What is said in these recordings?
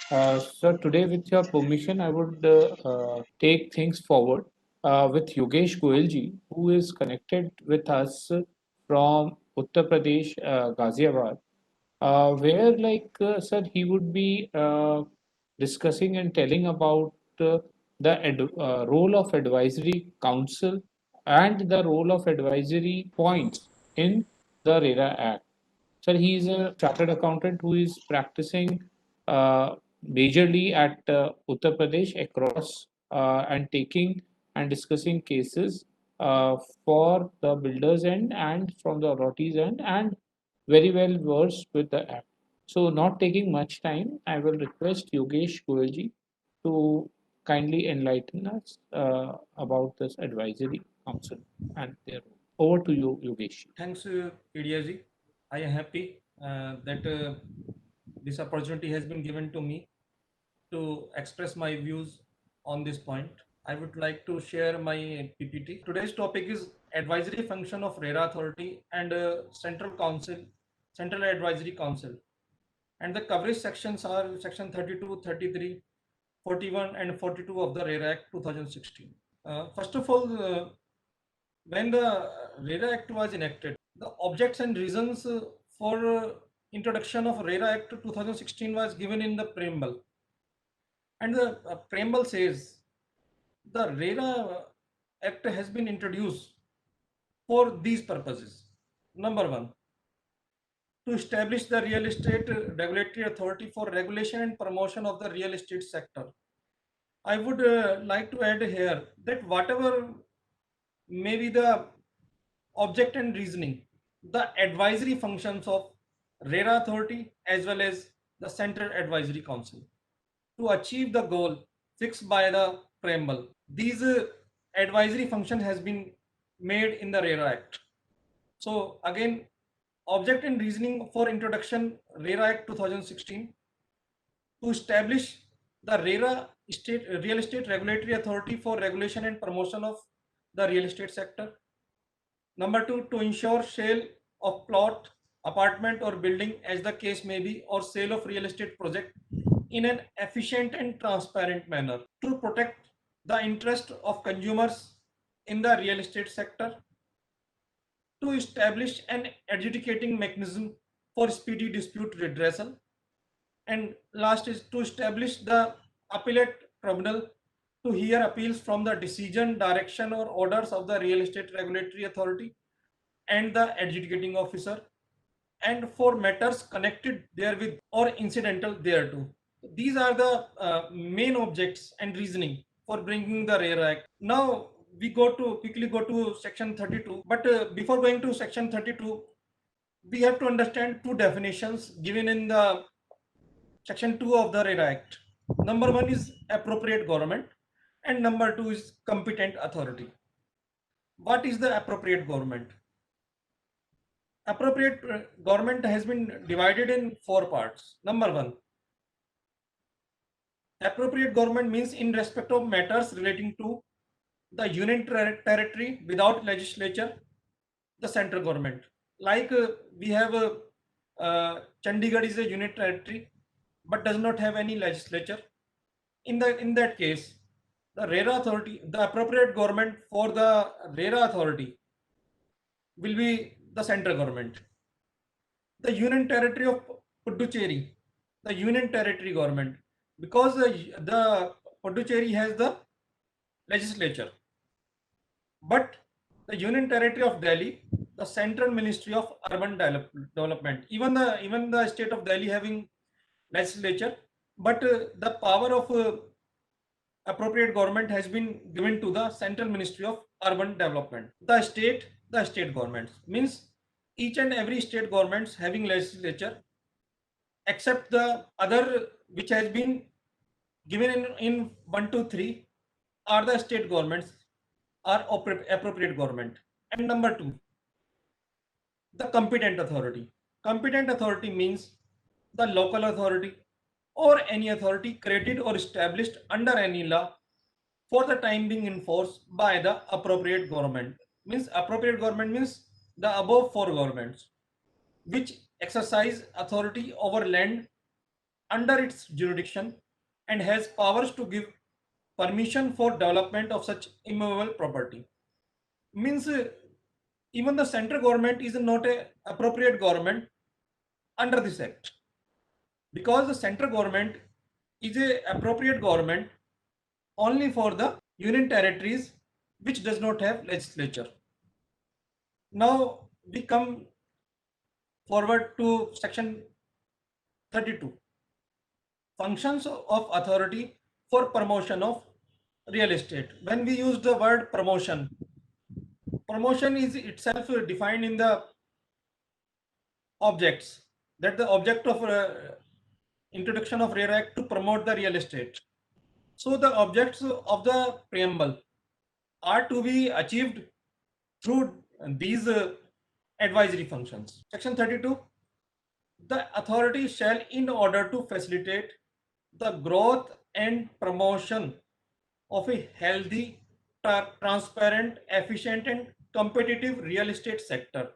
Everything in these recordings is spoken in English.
So today, with your permission, I would take things forward with Yogesh Goyalji, who is connected with us from Uttar Pradesh, Ghaziabad, where, sir, he would be discussing and telling about the role of advisory council and the role of advisory points in the RERA Act. Sir, he is a chartered accountant who is practicing uh, majorly at Uttar Pradesh across and taking and discussing cases for the builders and from the authorities and very well versed with the act. So, not taking much time, I will request Yogesh Goyalji to kindly enlighten us about this advisory council and their role. Over to you, Yogesh. Thanks, Kidiaji. I am happy that this opportunity has been given to me to express my views on this point. I would like to share my PPT. Today's topic is advisory function of RERA Authority and Central Council, Central Advisory Council. And the coverage sections are section 32, 33, 41, and 42 of the RERA Act 2016. First of all, when the RERA Act was enacted, the objects and reasons for introduction of RERA Act 2016 was given in the preamble. And the preamble says the RERA Act has been introduced for these purposes. Number one, to establish the real estate regulatory authority for regulation and promotion of the real estate sector. I would like to add here that whatever may be the object and reasoning, the advisory functions of RERA authority as well as the Central Advisory Council to achieve the goal fixed by the preamble. These advisory function has been made in the RERA Act. So again, object and reasoning for introduction RERA Act 2016 to establish the RERA Real Estate Regulatory Authority for regulation and promotion of the real estate sector. Number two, to ensure sale of plot, apartment or building as the case may be, or sale of real estate project in an efficient and transparent manner to protect the interest of consumers in the real estate sector, to establish an adjudicating mechanism for speedy dispute redressal, and last is to establish the appellate tribunal to hear appeals from the decision, direction or orders of the real estate regulatory authority and the adjudicating officer, and for matters connected therewith or incidental thereto. These are the main objects and reasoning for bringing the RERA Act. Now we quickly go to section 32. But before going to section 32, we have to understand two definitions given in the section 2 of the RERA Act. Number one is appropriate government, and number two is competent authority. What is the appropriate government? Appropriate government has been divided in four parts. Number one, appropriate government means in respect of matters relating to the union territory without legislature, the central government. Like we have Chandigarh is a union territory, but does not have any legislature. In that case, the RERA authority, the appropriate government for the RERA authority will be the central government. The union territory of Puducherry, the union territory government, because the Puducherry has the legislature, but the union territory of Delhi, the Central Ministry of Urban Development, even the state of Delhi having legislature, but the power of appropriate government has been given to the Central Ministry of Urban Development. The state governments means each and every state governments having legislature, except the other which has been given in 1 to 3 are the state governments are appropriate government. And number two, the competent authority. Competent authority means the local authority or any authority created or established under any law for the time being enforced by the appropriate government. Means appropriate government means the above four governments which exercise authority over land under its jurisdiction and has powers to give permission for development of such immovable property. Means even the central government is not a appropriate government under this act, because the central government is a appropriate government only for the union territories which does not have legislature. Now we come forward to section 32, functions of authority for promotion of real estate. When we use the word promotion, promotion is itself defined in the objects, that the object of introduction of RERA Act to promote the real estate. So the objects of the preamble are to be achieved through these advisory functions. Section 32, the authority shall, in order to facilitate the growth and promotion of a healthy, transparent, efficient and competitive real estate sector,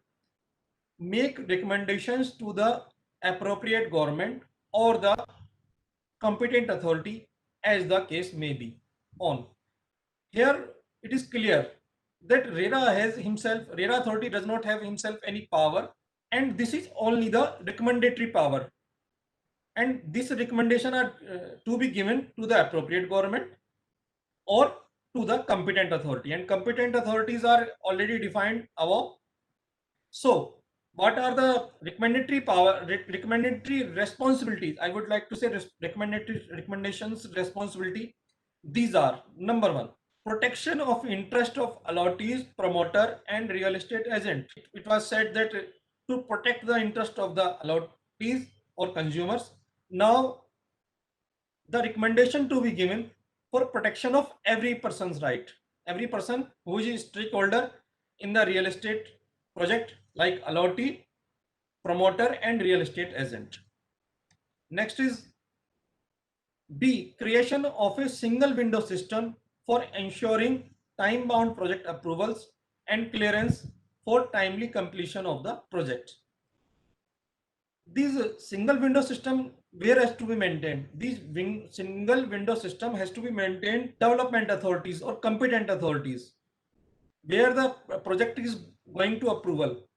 make recommendations to the appropriate government or the competent authority as the case may be. On here it is clear that RERA authority does not have himself any power, and this is only the recommendatory power, and this recommendation are to be given to the appropriate government or to the competent authority, and competent authorities are already defined above. So what are the recommendatory responsibilities? I would like to say recommendations responsibility. These are: number one, protection of interest of allottees, promoter and real estate agent. It was said that to protect the interest of the allottees or consumers. Now the recommendation to be given for protection of every person's right, every person who is a stakeholder in the real estate project, like allottee, promoter and real estate agent. Next is B, creation of a single window system for ensuring time bound project approvals and clearance for timely completion of the project. These single window system where has to be maintained? These single window system has to be maintained development authorities or competent authorities where the project is going to approval.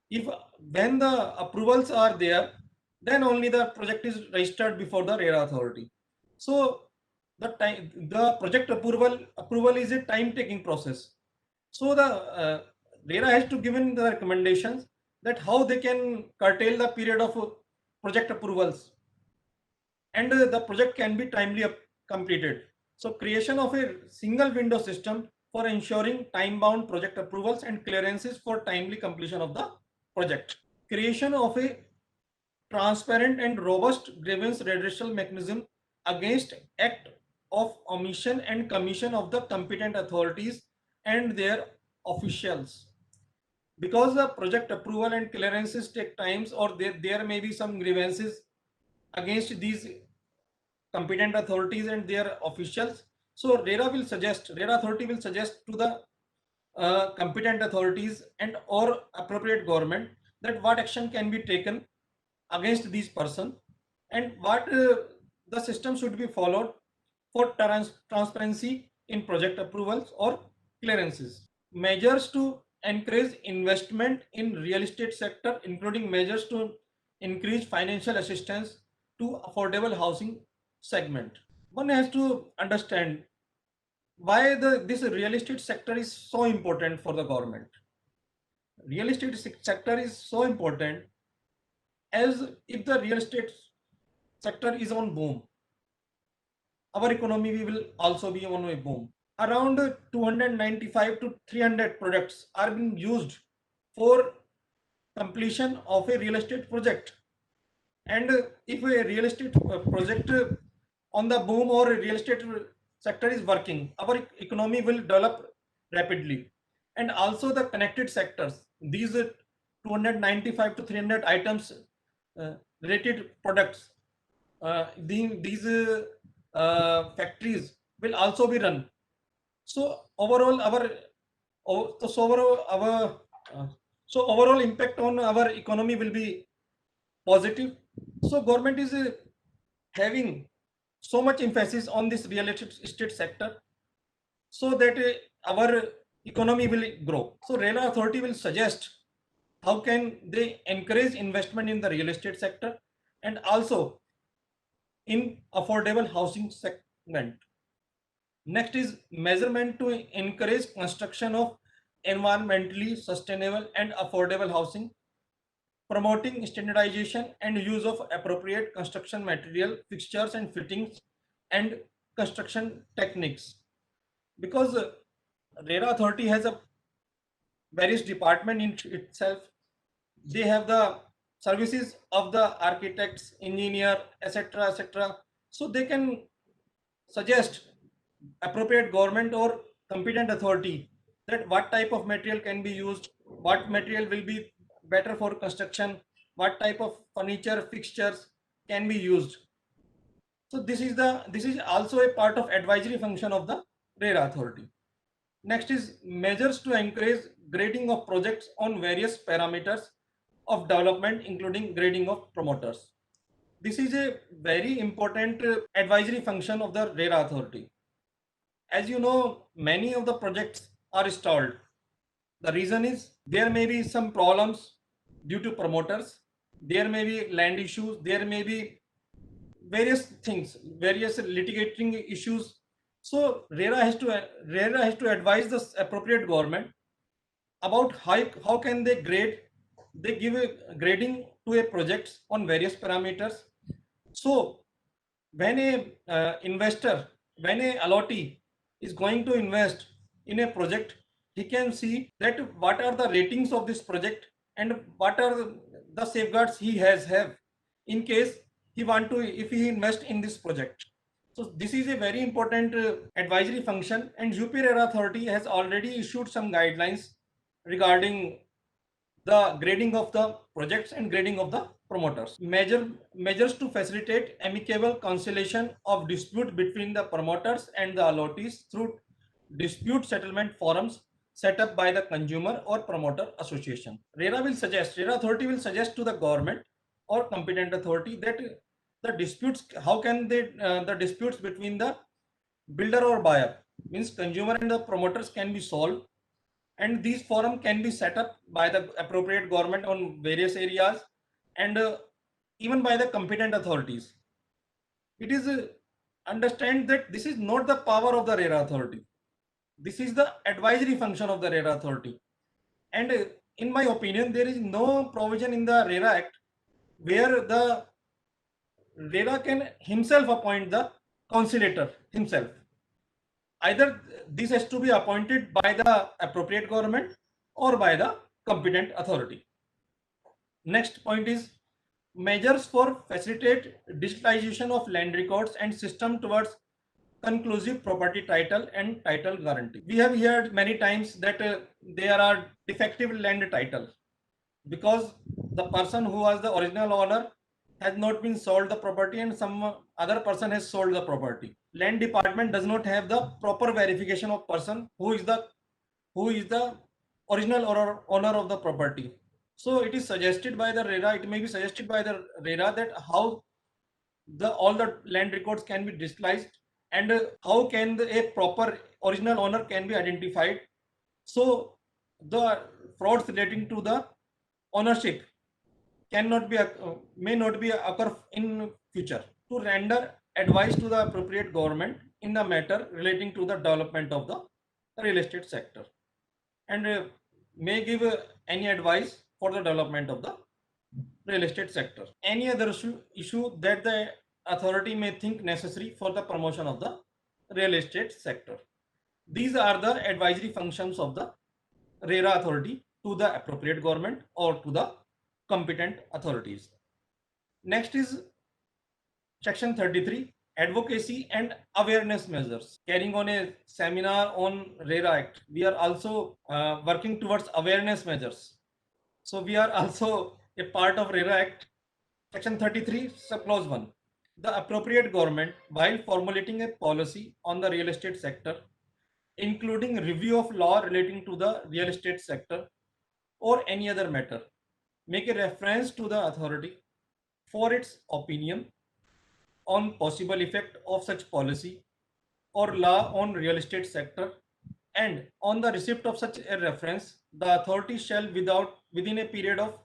If when the approvals are there, then only the project is registered before the RERA authority. So the project approval is a time taking process. So the RERA has to given the recommendations that how they can curtail the period of project approvals, and the project can be timely completed. So creation of a single window system for ensuring time bound project approvals and clearances for timely completion of the project. Creation of a transparent and robust grievance redressal mechanism against act of omission and commission of the competent authorities and their officials. Because the project approval and clearances take times, or there may be some grievances against these competent authorities and their officials. So RERA authority will suggest to the competent authorities and or appropriate government that what action can be taken against these person, and what the system should be followed for transparency in project approvals or clearances. Measures to encourage investment in real estate sector, including measures to increase financial assistance to affordable housing segment. One has to understand why this real estate sector is so important for the government. Real estate sector is so important, as if the real estate sector is on boom, our economy will also be on a boom. Around 295 to 300 products are being used for completion of a real estate project. And if a real estate project on the boom or a real estate sector is working, our economy will develop rapidly. And also the connected sectors, these 295 to 300 items related products, these factories will also be run. So overall overall impact on our economy will be positive. So government is having so much emphasis on this real estate sector so that our economy will grow. So RERA authority will suggest how can they encourage investment in the real estate sector and also in affordable housing segment. Next is measurement to encourage construction of environmentally sustainable and affordable housing, promoting standardization and use of appropriate construction material, fixtures and fittings, and construction techniques. Because RERA authority has a various department in itself. They have the services of the architects, engineer, etc., etc. So they can suggest appropriate government or competent authority that what type of material can be used, what material will be better for construction, what type of furniture fixtures can be used. So this is also a part of advisory function of the RERA authority. Next is measures to encourage grading of projects on various parameters of development, including grading of promoters. This is a very important advisory function of the RERA authority. As you know, many of the projects are stalled. The reason is there may be some problems due to promoters, there may be land issues, there may be various things, various litigating issues. So RERA has to advise the appropriate government about how can they grade. They give a grading to a project on various parameters. So when a investor, when a allottee is going to invest in a project, he can see that what are the ratings of this project and what are the safeguards he has have in case he want to, if he invest in this project. So this is a very important advisory function, and UP RERA authority has already issued some guidelines regarding the grading of the projects and grading of the promoters. Measures to facilitate amicable conciliation of dispute between the promoters and the allottees through dispute settlement forums set up by the consumer or promoter association. RERA authority will suggest to the government or competent authority that the disputes, how can they, the disputes between the builder or buyer, means consumer and the promoters, can be solved, and these forum can be set up by the appropriate government on various areas and even by the competent authorities. It is understand that this is not the power of the RERA authority. This is the advisory function of the RERA authority. And in my opinion, there is no provision in the RERA Act where the RERA can himself appoint the conciliator himself. Either this has to be appointed by the appropriate government or by the competent authority. Next point is measures for facilitate digitalization of land records and system towards conclusive property title and title guarantee. We have heard many times that there are defective land title because the person who was the original owner has not been sold the property and some other person has sold the property. Land department does not have the proper verification of person who is the original owner of the property. So it is suggested by the RERA, it may be suggested by the RERA that how all the land records can be digitalized and how can a proper original owner can be identified. So the frauds relating to the ownership cannot be may not be occur in future. To render advice to the appropriate government in the matter relating to the development of the real estate sector, and may give any advice for the development of the real estate sector. Any other issue that the authority may think necessary for the promotion of the real estate sector. These are the advisory functions of the RERA authority to the appropriate government or to the competent authorities. Next is section 33, advocacy and awareness measures. Carrying on a seminar on RERA Act, we are also working towards awareness measures. So we are also a part of RERA Act. Section 33, subclause 1. The appropriate government, while formulating a policy on the real estate sector, including review of law relating to the real estate sector or any other matter, make a reference to the authority for its opinion on possible effect of such policy or law on real estate sector, and on the receipt of such a reference, the authority shall within a period of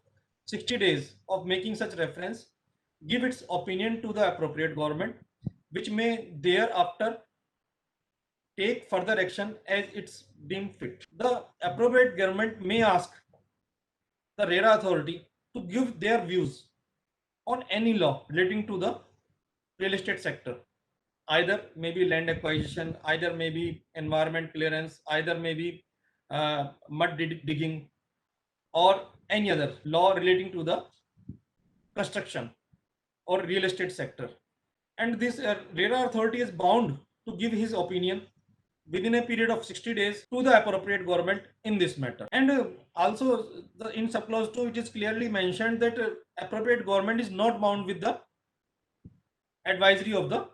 60 days of making such reference give its opinion to the appropriate government, which may thereafter take further action as it's deemed fit. The appropriate government may ask the RERA authority to give their views on any law relating to the real estate sector, either maybe land acquisition, either maybe environment clearance, either maybe digging, or any other law relating to the construction or real estate sector. And this RERA authority is bound to give his opinion within a period of 60 days to the appropriate government in this matter. And also in subclause 2, it is clearly mentioned that appropriate government is not bound with the advisory of the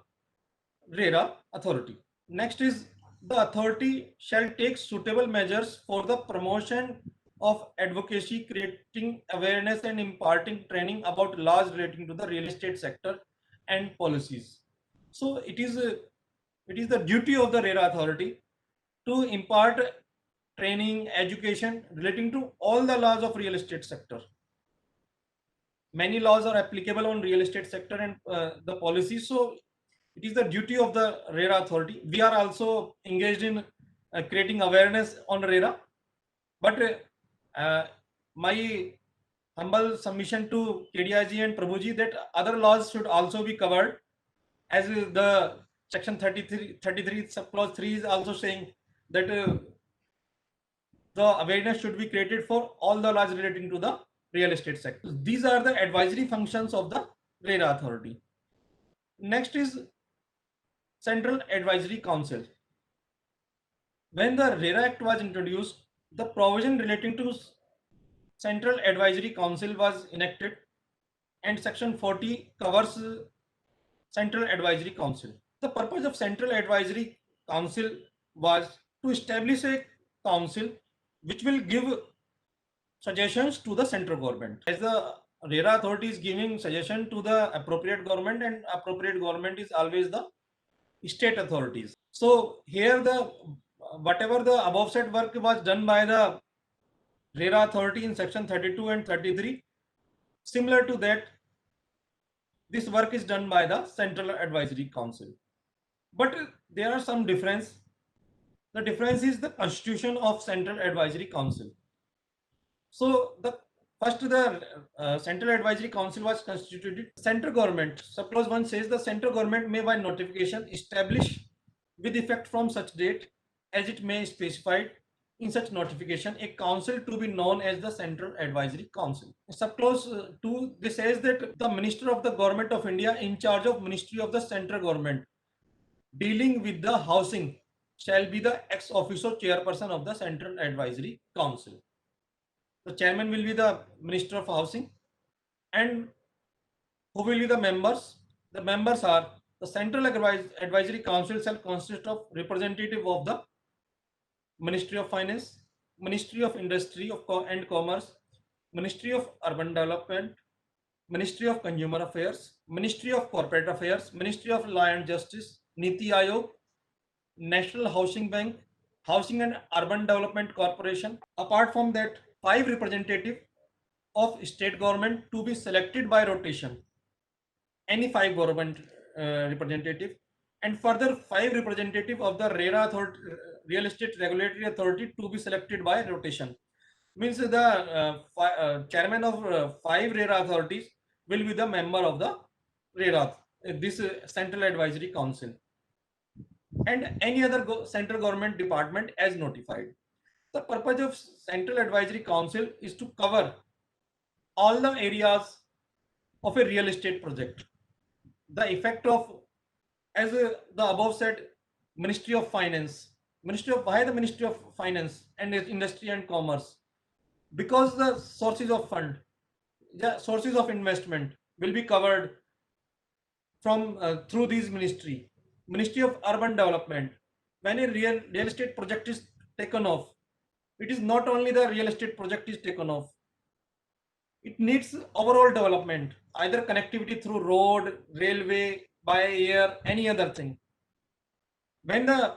RERA authority. Next is, the authority shall take suitable measures for the promotion of advocacy, creating awareness and imparting training about laws relating to the real estate sector and policies. So it is the duty of the RERA authority to impart training, education relating to all the laws of real estate sector. Many laws are applicable on real estate sector and the policies. So it is the duty of the RERA authority. We are also engaged in creating awareness on RERA, but my humble submission to KDIG and Prabhuji that other laws should also be covered, as the section 33 subclause 3 is also saying that the awareness should be created for all the laws relating to the real estate sector. These are the advisory functions of the RERA authority. Next is Central Advisory Council. When the RERA Act was introduced, the provision relating to Central Advisory Council was enacted, and Section 40 covers Central Advisory Council. The purpose of Central Advisory Council was to establish a council which will give suggestions to the central government. As the RERA authority is giving suggestion to the appropriate government, and appropriate government is always the state authorities. So here the whatever the above said work was done by the RERA authority in section 32 and 33, similar to that, this work is done by the Central Advisory Council. But there are some difference. The difference is the constitution of Central Advisory Council. So the Central Advisory Council was constituted. Central government, subclause 1 says the central government may by notification establish with effect from such date as it may specified in such notification a council to be known as the Central Advisory Council. Subclause 2, this says that the Minister of the Government of India in charge of Ministry of the Central Government dealing with the housing shall be the ex officio chairperson of the Central Advisory Council. The chairman will be the Minister of Housing. And who will be the members? The members are the Central Advisory Council shall consist of representative of the Ministry of Finance, Ministry of Industry and Commerce, Ministry of Urban Development, Ministry of Consumer Affairs, Ministry of Corporate Affairs, Ministry of Law and Justice, Niti Aayog, National Housing Bank, Housing and Urban Development Corporation. Apart from that, 5 representatives of state government to be selected by rotation, any 5 government representative, and further 5 representative of the RERA authority, Real Estate Regulatory Authority, to be selected by rotation. Means the chairman of 5 RERA authorities will be the member of the RERA, this Central Advisory Council, and any other central government department as notified. The purpose of Central Advisory Council is to cover all the areas of a real estate project. The effect of, as the above said, Ministry of Finance. Why the Ministry of Finance and Industry and Commerce? Because the sources of fund, the sources of investment will be covered from through these ministry. Ministry of Urban Development. When a real estate project is taken off, it is not only the real estate project is taken off. It needs overall development, either connectivity through road, railway, by air, any other thing. When the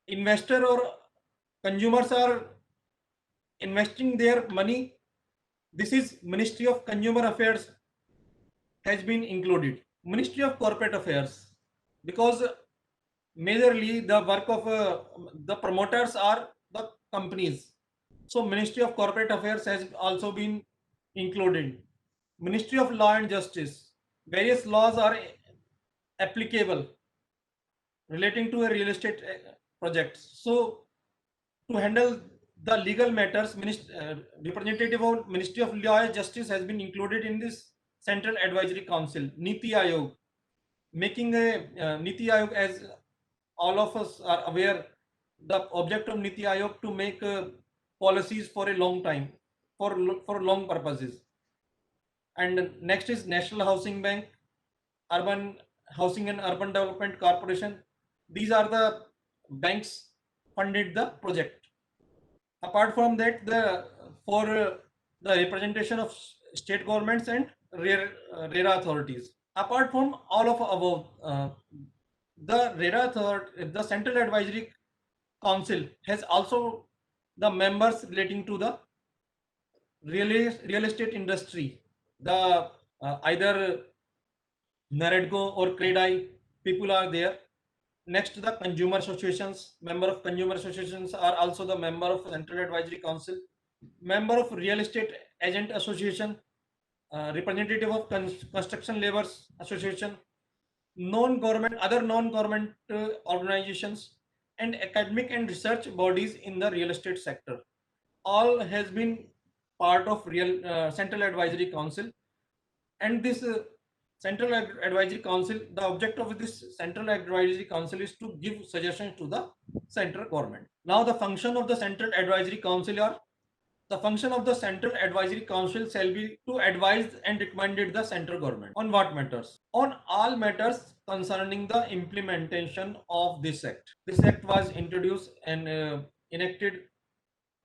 investor or consumers are investing their money, this is Ministry of Consumer Affairs has been included. Ministry of Corporate Affairs, because majorly the work of the promoters are the companies. So Ministry of Corporate Affairs has also been included. Ministry of Law and Justice, various laws are applicable relating to a real estate project. So to handle the legal matters, representative of Ministry of Law and Justice has been included in this Central Advisory Council, Niti Aayog, making a Niti Aayog, as all of us are aware, the object of Niti Aayog to make policies for a long time, for long purposes. And next is National Housing Bank, Urban Housing and Urban Development Corporation. These are the banks funded the project. Apart from that, the for the representation of state governments and RERA authorities. Apart from all of above, the RERA authority, the Central Advisory Council has also the members relating to the real estate industry. The either NAREDCO or CREDAI people are there. Next, the consumer associations, member of consumer associations are also the member of Central Advisory Council, member of Real Estate Agent Association, representative of Construction Laborers Association, non-government, other non-government organizations, and academic and research bodies in the real estate sector. All has been part of Central Advisory Council. And this Central Advisory Council, the object of this Central Advisory Council is to give suggestions to the central government. Now the function of the Central Advisory Council are, the function of the Central Advisory Council shall be to advise and recommend the central government on what matters? On all matters concerning the implementation of this act. This act was introduced and enacted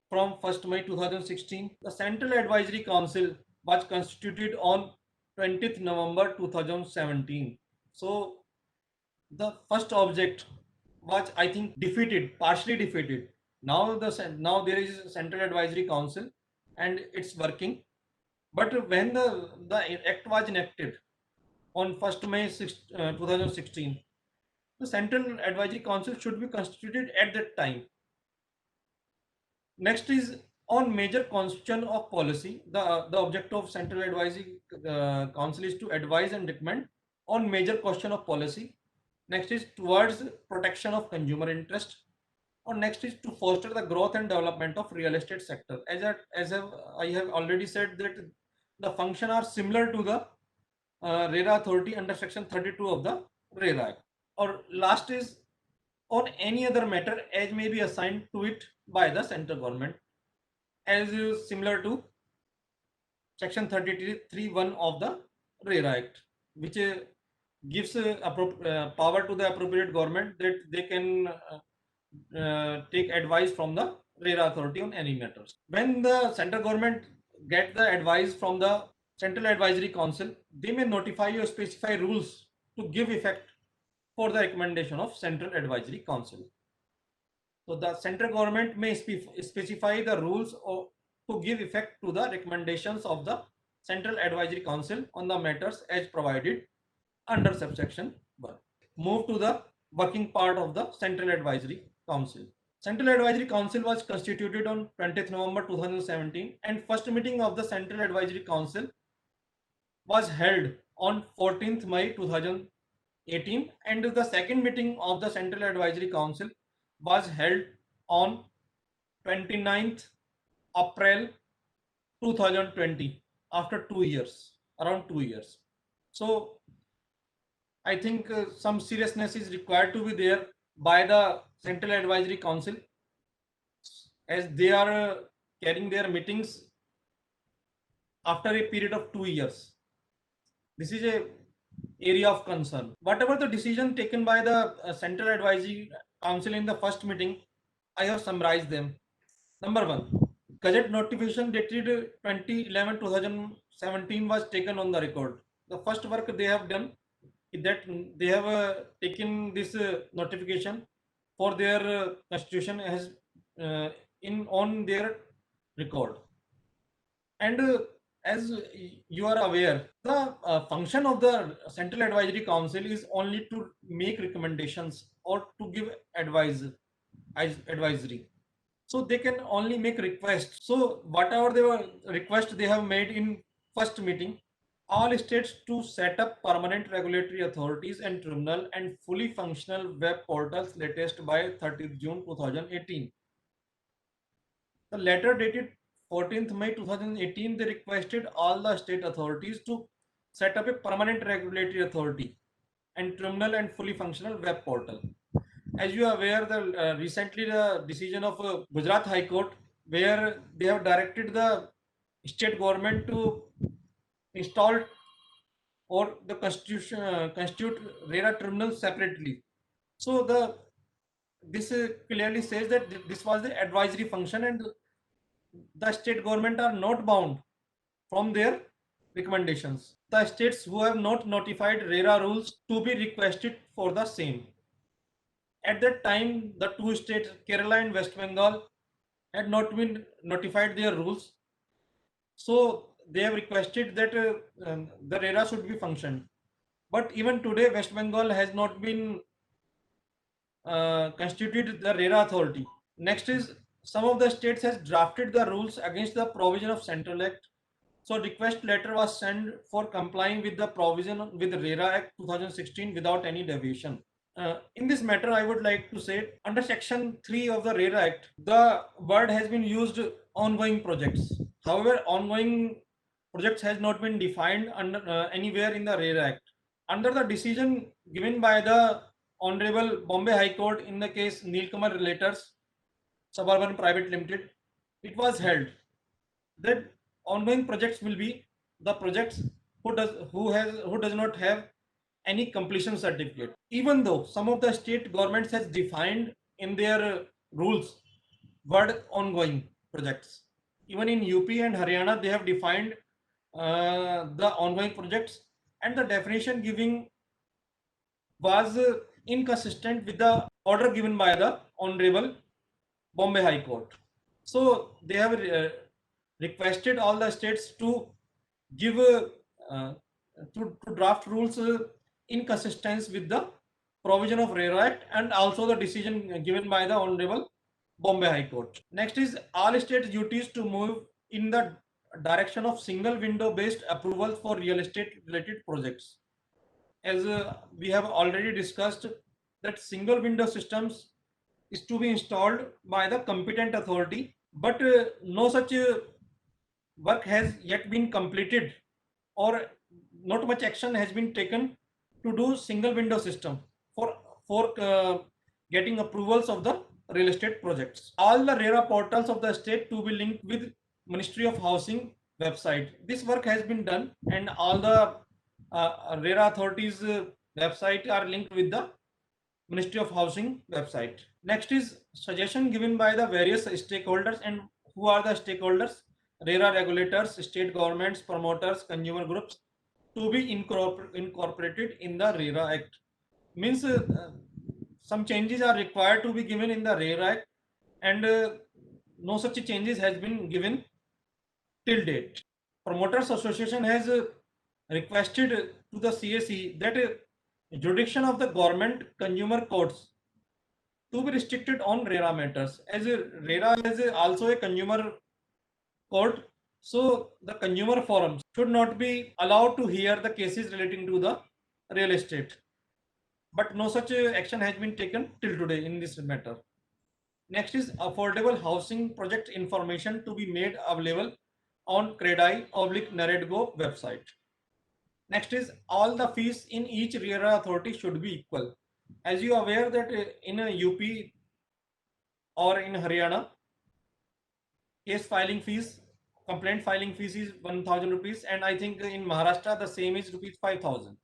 from 1st May 2016. The Central Advisory Council was constituted on 20th November 2017. So the first object was, I think, defeated, partially defeated. Now there is a Central Advisory Council and it's working. But when the act was enacted on 1st May 2016, the Central Advisory Council should be constituted at that time. Next is on major question of policy. The object of Central Advisory Council is to advise and recommend on major question of policy. Next is towards protection of consumer interest. Or next is to foster the growth and development of real estate sector. I have already said that the function are similar to the RERA authority under section 32 of the RERA Act. Or last is on any other matter as may be assigned to it by the central government, as is similar to section 33(1) of the RERA Act, which gives power to the appropriate government that they can take advice from the RERA authority on any matters. When the central government get the advice from the Central Advisory Council, they may notify or specify rules to give effect for the recommendation of Central Advisory Council. So the central government may specify the rules to give effect to the recommendations of the Central Advisory Council on the matters as provided under subsection 1. Move to the working part of the Central Advisory Council. Central Advisory Council was constituted on 20th November 2017 and first meeting of the Central Advisory Council was held on 14th May 2018 and the second meeting of the Central Advisory Council was held on 29th April 2020 after 2 years, around 2 years. So I think some seriousness is required to be there by the Central Advisory Council as they are carrying their meetings after a period of 2 years. This is a area of concern. Whatever the decision taken by the Central Advisory Council in the first meeting, I have summarized them. Number 1, Gazette notification dated 2011-2017 was taken on the record. The first work they have done, that they have taken this notification for their constitution as in on their record. And as you are aware, the function of the Central Advisory Council is only to make recommendations or to give advice as advisory. So they can only make requests. So whatever they were request they have made in first meeting, all states to set up permanent regulatory authorities and tribunal and fully functional web portals latest by 30th June 2018. The letter dated 14th May 2018, they requested all the state authorities to set up a permanent regulatory authority and tribunal and fully functional web portal. As you are aware, the recently the decision of Gujarat High Court, where they have directed the state government to install or the constitution constitute RERA tribunal separately. So this clearly says that this was the advisory function, and the state government are not bound from their recommendations. The states who have not notified RERA rules to be requested for the same. At that time, the two states, Kerala and West Bengal, had not been notified their rules. So they have requested that the RERA should be functioned. But even today, West Bengal has not been constituted the RERA authority. Next is some of the states has drafted the rules against the provision of Central Act. So request letter was sent for complying with the provision with the RERA Act 2016 without any deviation. In this matter, I would like to say under Section 3 of the RERA Act, the word has been used ongoing projects. However, ongoing projects has not been defined under anywhere in the RERA Act. Under the decision given by the Honorable Bombay High Court in the case Nilkamal Relators Suburban Private Limited, it was held that ongoing projects will be the projects who does not have any completion certificate. Even though some of the state governments has defined in their rules word ongoing projects. Even in UP and Haryana, they have defined the ongoing projects, and the definition giving was inconsistent with the order given by the Honorable Bombay High Court. So they have requested all the states to give to draft rules in consistence with the provision of RERA Act and also the decision given by the Honorable Bombay High Court. Next is all states' duties to move in the direction of single window based approval for real estate related projects. As we have already discussed, that single window systems is to be installed by the competent authority, but no such work has yet been completed or not much action has been taken to do single window system for getting approvals of the real estate projects. All the RERA portals of the state to be linked with Ministry of Housing website. This work has been done, and all the RERA authorities website are linked with the Ministry of Housing website. Next is suggestion given by the various stakeholders. And who are the stakeholders? RERA regulators, state governments, promoters, consumer groups to be incorporated in the RERA Act. Means some changes are required to be given in the RERA Act, and no such changes has been given till date. Promoters Association has requested to the CAC that jurisdiction of the government consumer courts to be restricted on RERA matters, as RERA is also a consumer court. So the consumer forums should not be allowed to hear the cases relating to the real estate. But no such action has been taken till today in this matter. Next is affordable housing project information to be made available on CREDAI/NAREDGO website. Next is all the fees in each RERA authority should be equal. As you are aware that in a UP or in Haryana, case filing fees, complaint filing fees is 1,000 rupees, and I think in Maharashtra the same is rupees 5,000.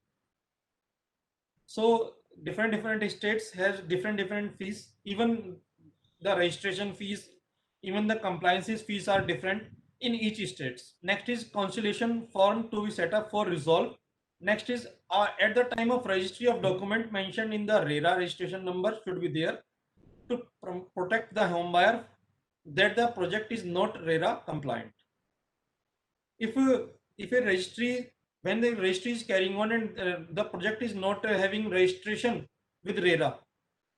So different states has different fees. Even the registration fees, even the compliances fees are different in each states. Next is conciliation form to be set up for resolve Next is at the time of registry of document mentioned in the RERA registration number should be there to protect the home buyer that the project is not RERA compliant. If a registry, when the registry is carrying on and the project is not having registration with RERA,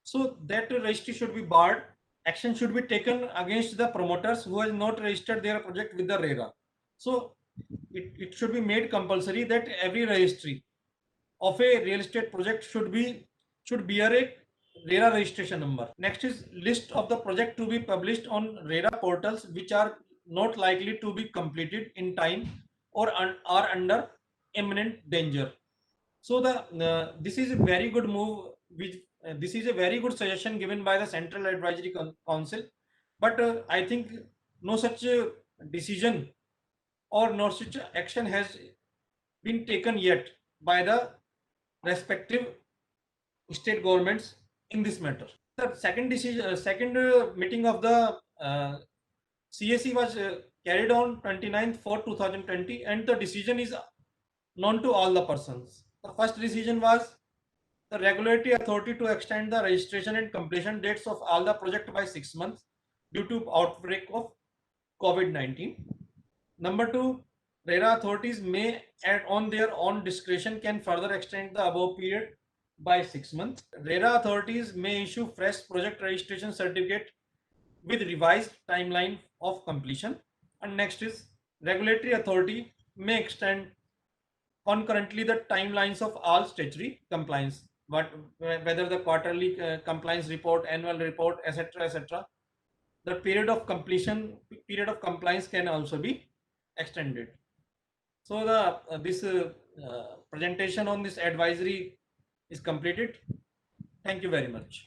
so that registry should be barred. Action should be taken against the promoters who has not registered their project with the RERA. So it should be made compulsory that every registry of a real estate project should bear a RERA registration number. Next is list of the project to be published on RERA portals which are not likely to be completed in time or are under imminent danger. So this is a very good move. Which this is a very good suggestion given by the Central Advisory Council, but I think no such decision or no such action has been taken yet by the respective state governments in this matter. The second decision, second meeting of the CAC was carried on 29th for 2020, and the decision is known to all the persons. The first decision was the regulatory authority to extend the registration and completion dates of all the project by 6 months due to outbreak of COVID-19. Number two, RERA authorities may, on their own discretion, can further extend the above period by 6 months. RERA authorities may issue fresh project registration certificate with revised timeline of completion. And next is regulatory authority may extend concurrently the timelines of all statutory compliance, whether the quarterly compliance report, annual report, etc. The period of compliance can also be extended. So the this presentation on this advisory is completed. Thank you very much.